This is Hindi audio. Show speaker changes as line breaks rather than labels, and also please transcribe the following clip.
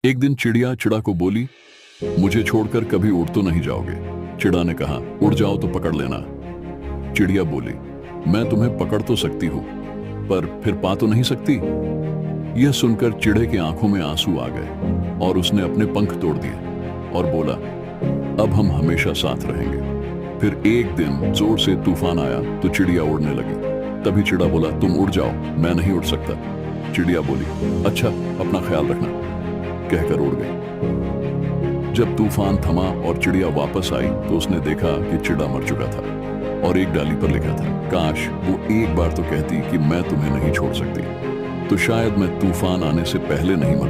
एक दिन चिड़िया चिड़ा को बोली, मुझे छोड़कर कभी उड़ तो नहीं जाओगे। चिड़ा ने कहा, उड़ जाओ तो पकड़ लेना। चिड़िया बोली, मैं तुम्हें पकड़ तो सकती हूँ, पर फिर पा तो नहीं सकती। यह सुनकर चिड़े की आंखों में आंसू आ गए और उसने अपने पंख तोड़ दिए और बोला, अब हम हमेशा साथ रहेंगे। फिर एक दिन जोर से तूफान आया तो चिड़िया उड़ने लगी। तभी चिड़ा बोला, तुम उड़ जाओ, मैं नहीं उड़ सकता। चिड़िया बोली, अच्छा, अपना ख्याल रखना, कहकर उड़ गई। जब तूफान थमा और चिड़िया वापस आई तो उसने देखा कि चिड़ा मर चुका था और एक डाली पर लिखा था, काश वो एक बार तो कहती कि मैं तुम्हें नहीं छोड़ सकती, तो शायद मैं तूफान आने से पहले नहीं मरती।